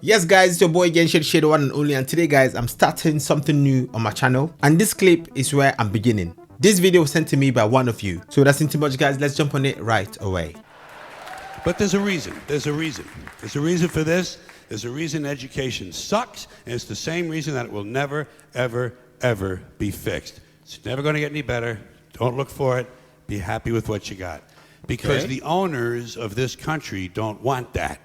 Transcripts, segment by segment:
Yes guys, it's your boy again, Shady, the one and only, and today guys, I'm starting something new on my channel, and this clip is where I'm beginning. This video was sent to me by one of you, so that's not too much guys, let's jump on it right away. But there's a reason, there's a reason for this, there's a reason education sucks, and it's the same reason that it will never, ever, ever be fixed. It's never going to get any better, don't look for it, be happy with what you got. Because the owners of this country don't want that.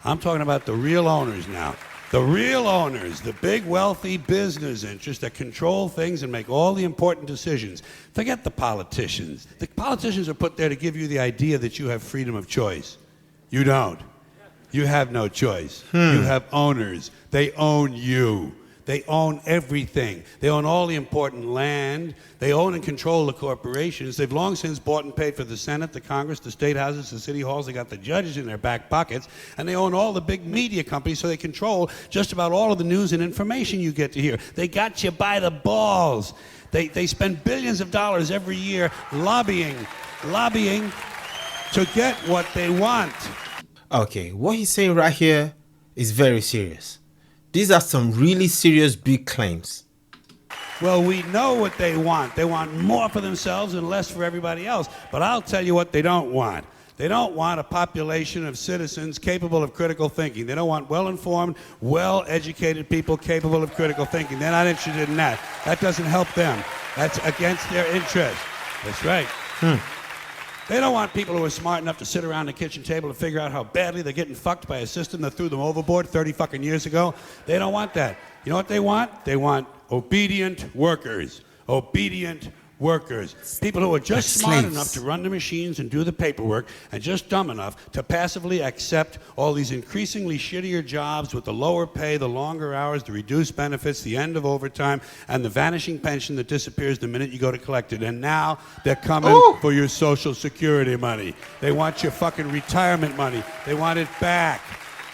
I'm talking about the real owners now. The real owners, the big wealthy business interests that control things and make all the important decisions. Forget the politicians. The politicians are put there to give you the idea that you have freedom of choice. You don't. You have no choice. You have owners. They own you. They own everything. They own all the important land. They own and control the corporations. They've long since bought and paid for the Senate, the Congress, the state houses, the city halls. They got the judges in their back pockets. And they own all the big media companies, so they control just about all of the news and information you get to hear. They got you by the balls. They spend billions of dollars every year lobbying to get what they want. Okay, what he's saying right here is very serious. These are some really serious big claims. Well, we know what they want. They want more for themselves and less for everybody else. But I'll tell you what they don't want. They don't want a population of citizens capable of critical thinking. They don't want well-informed, well-educated people capable of critical thinking. They're not interested in that. That doesn't help them. That's against their interest. That's right. They don't want people who are smart enough to sit around the kitchen table and figure out how badly they're getting fucked by a system that threw them overboard 30 fucking years ago. They don't want that. You know what they want? They want obedient workers. Obedient workers. People who are just smart enough to run the machines and do the paperwork, and just dumb enough to passively accept all these increasingly shittier jobs with the lower pay, the longer hours, the reduced benefits, the end of overtime, and the vanishing pension that disappears the minute you go to collect it. And now they're coming for your Social Security money. They want your fucking retirement money. They want it back,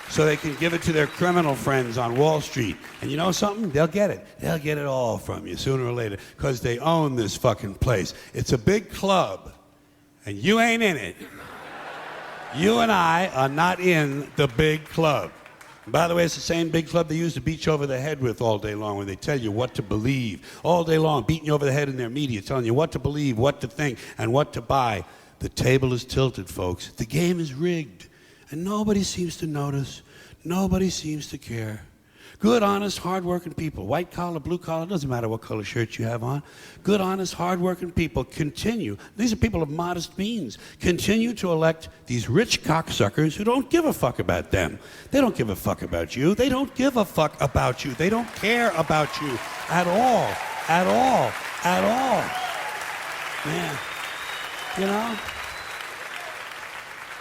so they can give it to their criminal friends on Wall Street. And you know something? They'll get it. They'll get it all from you sooner or later, because they own this fucking place. It's a big club, and you ain't in it. You and I are not in the big club. And by the way, it's the same big club they used to beat you over the head with all day long, when they tell you what to believe. All day long, beating you over the head in their media, telling you what to believe, what to think, and what to buy. The table is tilted, folks. The game is rigged. And nobody seems to notice. Nobody seems to care. Good, honest, hard-working people, white collar, blue collar, doesn't matter what color shirt you have on. Good, honest, hard-working people continue. These are people of modest means. Continue to elect these rich cocksuckers who don't give a fuck about them. They don't give a fuck about you. They don't give a fuck about you. They don't care about you at all. At all. At all. Man, you know?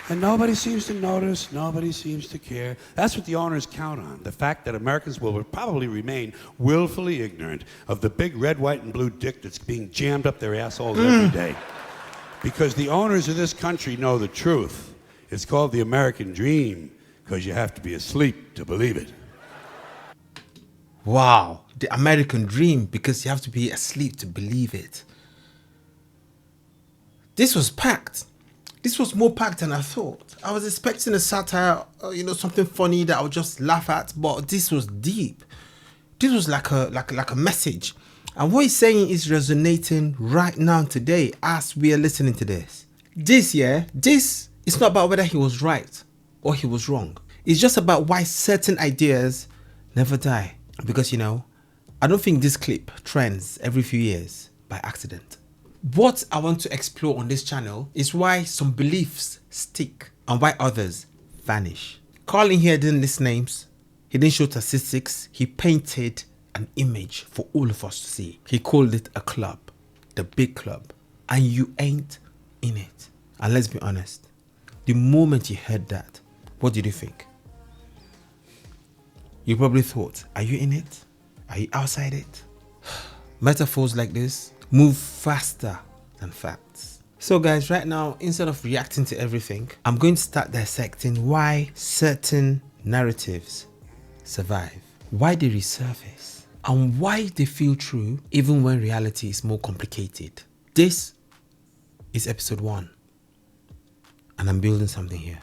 And nobody seems to notice, nobody seems to care. That's what the owners count on, the fact that Americans will probably remain willfully ignorant of the big red, white, and blue dick that's being jammed up their assholes every day. Because the owners of this country know the truth. It's called the American dream, because you have to be asleep to believe it. Wow, the American dream, because you have to be asleep to believe it. This was packed. This was more packed than I thought. I was expecting a satire, something funny that I would just laugh at, but this was deep. This was like a message. And what he's saying is resonating right now today as we are listening to this. This is not about whether he was right or he was wrong. It's just about why certain ideas never die. Because, I don't think this clip trends every few years by accident. What I want to explore on this channel is why some beliefs stick and why others vanish. Carlin here didn't list names, he didn't show statistics, he painted an image for all of us to see. He called it a club, the big club, and you ain't in it. And let's be honest, the moment you heard that, what did you think? You probably thought, are you in it? Are you outside it? Metaphors like this move faster than facts. So guys, right now, instead of reacting to everything, I'm going to start dissecting why certain narratives survive, why they resurface, and why they feel true even when reality is more complicated. This is episode 1, and I'm building something here.